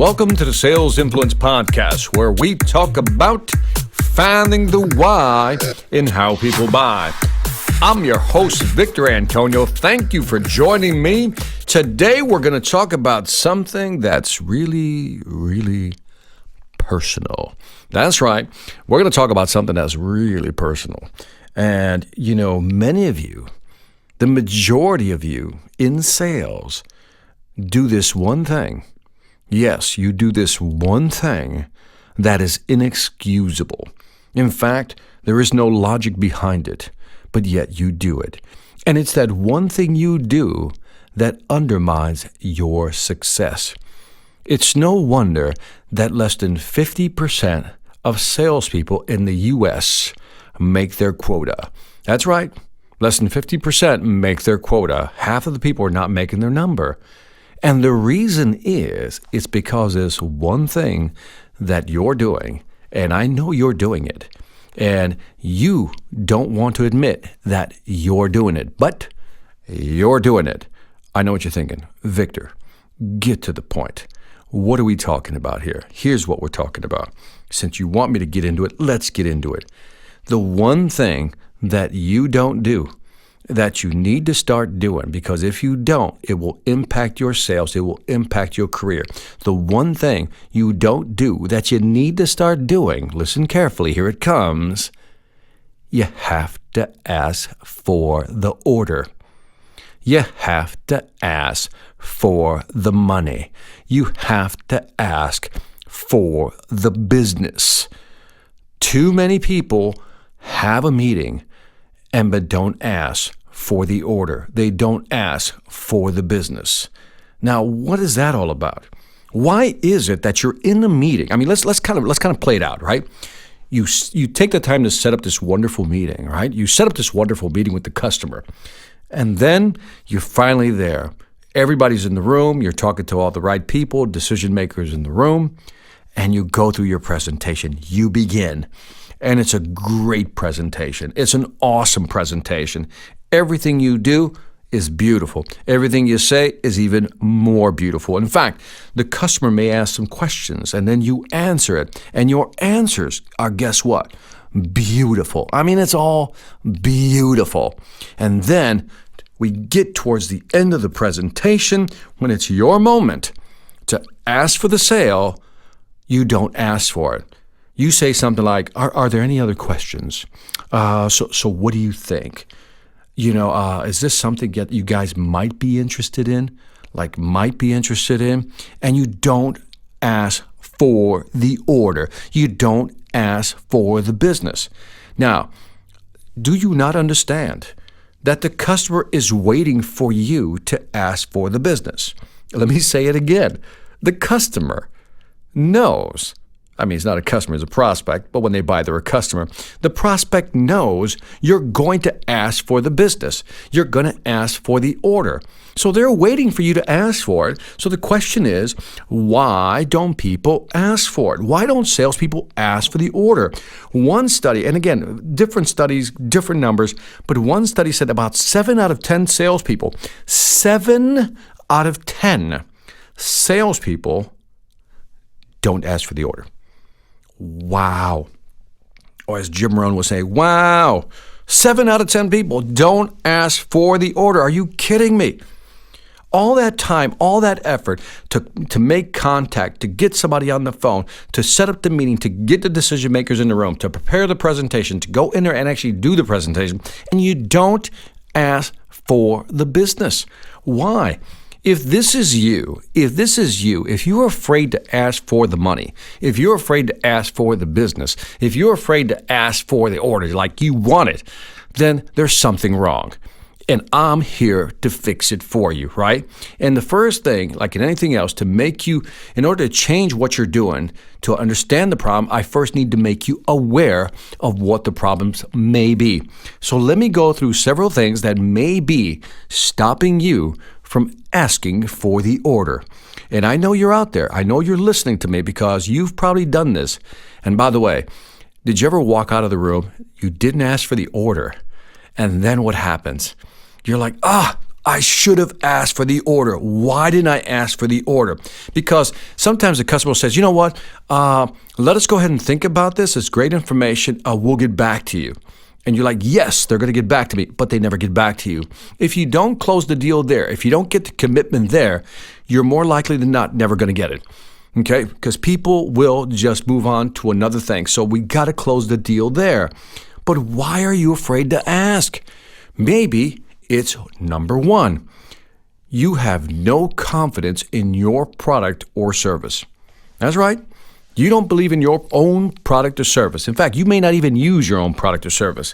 Welcome to the Sales Influence Podcast, where we talk about finding the why in how people buy. I'm your host, Victor Antonio. Thank you for joining me. Today, we're going to talk about something that's really, really personal. That's right. We're going to talk about something that's really personal. And, many of you, the majority of you in sales, do this one thing. Yes, you do this one thing that is inexcusable. In fact, there is no logic behind it, but yet you do it. And it's that one thing you do that undermines your success. It's no wonder that less than 50% of salespeople in the U.S. make their quota. That's right. Less than 50% make their quota. Half of the people are not making their number. And the reason is, it's because there's one thing that you're doing, and I know you're doing it, and you don't want to admit that you're doing it, but you're doing it. I know what you're thinking. Victor, get to the point. What are we talking about here? Here's what we're talking about. Since you want me to get into it, let's get into it. The one thing that you don't do, that you need to start doing, because if you don't, it will impact your sales, it will impact your career. The one thing you don't do that you need to start doing, listen carefully, here it comes, you have to ask for the order. You have to ask for the money. You have to ask for the business. Too many people have a meeting but don't ask for the order. They don't ask for the business. Now, what is that all about? Why is it that you're in a meeting? I mean, let's kind of play it out, right? You take the time to set up this wonderful meeting, right? You set up this wonderful meeting with the customer, and then you're finally there. Everybody's in the room. You're talking to all the right people, decision makers in the room, and you go through your presentation. You begin. And it's a great presentation. It's an awesome presentation. Everything you do is beautiful. Everything you say is even more beautiful. In fact, the customer may ask some questions, and then you answer it. And your answers are, guess what? Beautiful. I mean, it's all beautiful. And then we get towards the end of the presentation, when it's your moment to ask for the sale, you don't ask for it. You say something like, are there any other questions? So what do you think? Is this something that you guys might be interested in? And you don't ask for the order. You don't ask for the business. Now, do you not understand that the customer is waiting for you to ask for the business? Let me say it again. The customer knows. I mean, it's not a customer, it's a prospect, but when they buy, they're a customer. The prospect knows you're going to ask for the business. You're going to ask for the order. So they're waiting for you to ask for it. So the question is, why don't people ask for it? Why don't salespeople ask for the order? One study, and again, different studies, different numbers, but one study said about 7 out of 10 salespeople, 7 out of 10 salespeople don't ask for the order. Wow. Or as Jim Rohn would say, wow. 7 out of 10 people don't ask for the order. Are you kidding me? All that time, all that effort to make contact, to get somebody on the phone, to set up the meeting, to get the decision makers in the room, to prepare the presentation, to go in there and actually do the presentation, and you don't ask for the business. Why? If this is you, if you're afraid to ask for the money, if you're afraid to ask for the business, if you're afraid to ask for the order like you want it, then there's something wrong. And I'm here to fix it for you, right? And the first thing, like in anything else, to make you, in order to change what you're doing, to understand the problem, I first need to make you aware of what the problems may be. So let me go through several things that may be stopping you from asking for the order. And I know you're out there. I know you're listening to me because you've probably done this. And by the way, did you ever walk out of the room? You didn't ask for the order. And then what happens? You're like, I should have asked for the order. Why didn't I ask for the order? Because sometimes the customer says, you know what, let us go ahead and think about this. It's great information. We'll get back to you. And you're like, yes, they're going to get back to me, but they never get back to you. If you don't close the deal there, if you don't get the commitment there, you're more likely than not never going to get it. Okay? Because people will just move on to another thing. So we got to close the deal there. But why are you afraid to ask? Maybe it's number one, you have no confidence in your product or service. That's right. You don't believe in your own product or service. In fact, you may not even use your own product or service.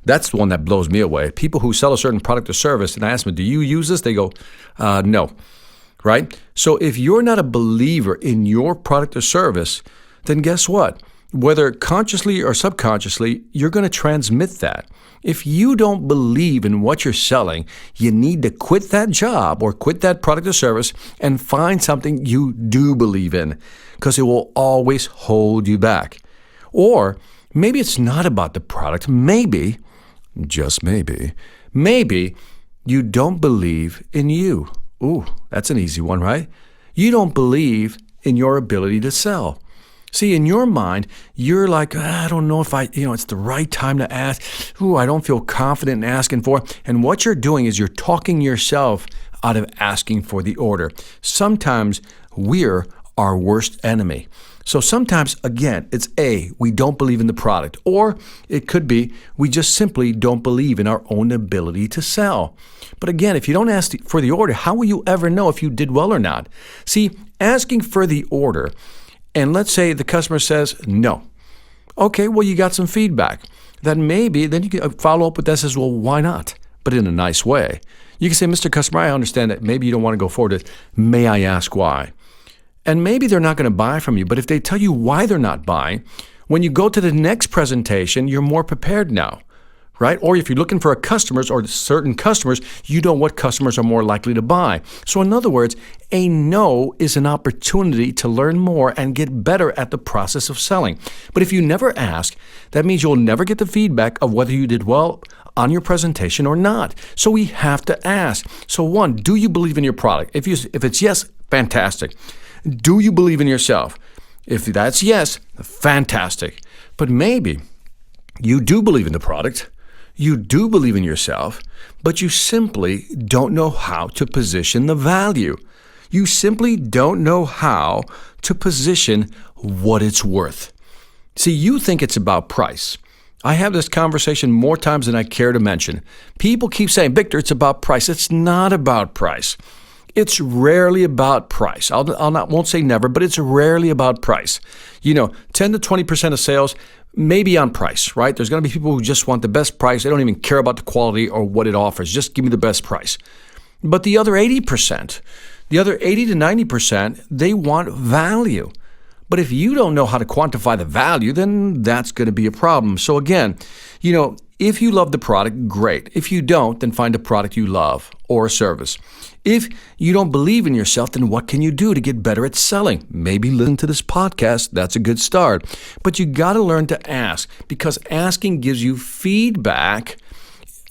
That's the one that blows me away. People who sell a certain product or service, and I ask them, do you use this? They go, no. Right? So if you're not a believer in your product or service, then guess what? Whether consciously or subconsciously, you're going to transmit that. If you don't believe in what you're selling, you need to quit that job or quit that product or service and find something you do believe in, because it will always hold you back. Or maybe it's not about the product. Maybe, just maybe you don't believe in you. Ooh, that's an easy one, right? You don't believe in your ability to sell. See, in your mind, you're like, I don't know if it's the right time to ask. Ooh, I don't feel confident in asking for. And what you're doing is you're talking yourself out of asking for the order. Sometimes we're our worst enemy. So sometimes, again, it's we don't believe in the product. Or it could be we just simply don't believe in our own ability to sell. But again, if you don't ask for the order, how will you ever know if you did well or not? See, asking for the order, and let's say the customer says no. Okay, well, you got some feedback. Then you can follow up with that and says, well, why not? But in a nice way. You can say, Mr. Customer, I understand that maybe you don't want to go forward with it. May I ask why? And maybe they're not going to buy from you, but if they tell you why they're not buying, when you go to the next presentation, you're more prepared now, right? Or if you're looking for customers or certain customers, you know what customers are more likely to buy. So in other words, a no is an opportunity to learn more and get better at the process of selling. But if you never ask, that means you'll never get the feedback of whether you did well on your presentation or not. So we have to ask. So one, do you believe in your product? If it's yes, fantastic. Do you believe in yourself? If that's yes, fantastic. But maybe you do believe in the product, you do believe in yourself, but you simply don't know how to position the value. You simply don't know how to position what it's worth. See, you think it's about price. I have this conversation more times than I care to mention. People keep saying, Victor, it's about price. It's not about price. It's rarely about price. Won't say never, but it's rarely about price. 10 to 20% of sales may be on price, right? There's going to be people who just want the best price. They don't even care about the quality or what it offers. Just give me the best price. But the other 80%, the other 80 to 90%, they want value. But if you don't know how to quantify the value, then that's going to be a problem. So again, if you love the product, great. If you don't, then find a product you love or a service. If you don't believe in yourself, then what can you do to get better at selling? Maybe listen to this podcast. That's a good start. But you got to learn to ask, because asking gives you feedback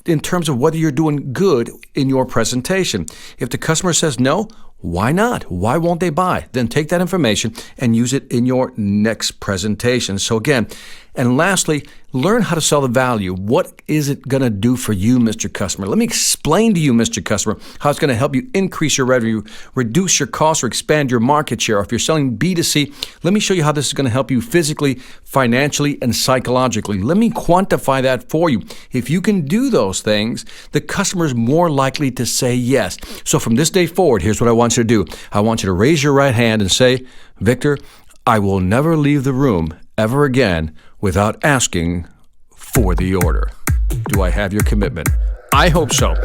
in terms of whether you're doing good in your presentation. If the customer says no, why not? Why won't they buy? Then take that information and use it in your next presentation. So again, and lastly, learn how to sell the value. What is it going to do for you, Mr. Customer? Let me explain to you, Mr. Customer, how it's going to help you increase your revenue, reduce your costs, or expand your market share. Or if you're selling B2C, let me show you how this is going to help you physically, financially, and psychologically. Let me quantify that for you. If you can do those things, the customer is more likely to say yes. So from this day forward, here's what I want you to do. I want you to raise your right hand and say, Victor, I will never leave the room ever again without asking for the order. Do I have your commitment? I hope so.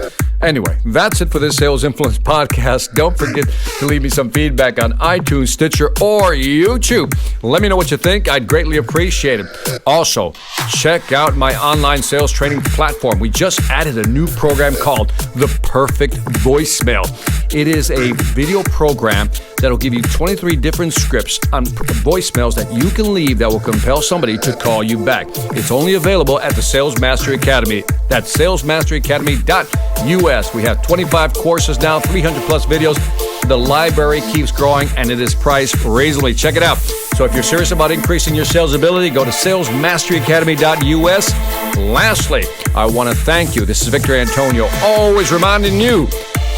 Anyway, that's it for this Sales Influence podcast. Don't forget to leave me some feedback on iTunes, Stitcher, or YouTube. Let me know what you think. I'd greatly appreciate it. Also, check out my online sales training platform. We just added a new program called The Perfect Voicemail. It is a video program that'll give you 23 different scripts on voicemails that you can leave that will compel somebody to call you back. It's only available at the Sales Mastery Academy. That's salesmasteryacademy.us. We have 25 courses now, 300 plus videos. The library keeps growing, and it is priced reasonably. Check it out. So if you're serious about increasing your sales ability, go to salesmasteryacademy.us. Lastly, I want to thank you. This is Victor Antonio, always reminding you,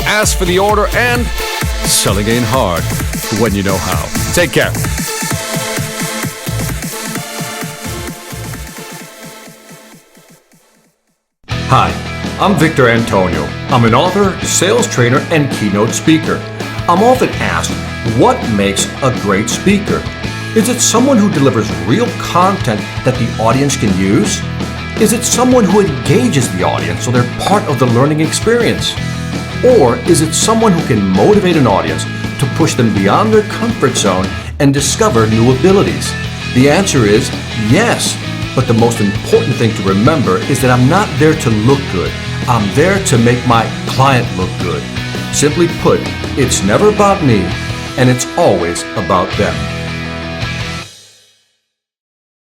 ask for the order and selling ain't hard when you know how. Take care. Hi, I'm Victor Antonio. I'm an author, sales trainer, and keynote speaker. I'm often asked, what makes a great speaker? Is it someone who delivers real content that the audience can use? Is it someone who engages the audience so they're part of the learning experience? Or is it someone who can motivate an audience to push them beyond their comfort zone and discover new abilities? The answer is yes. But the most important thing to remember is that I'm not there to look good. I'm there to make my client look good. Simply put, it's never about me, and it's always about them.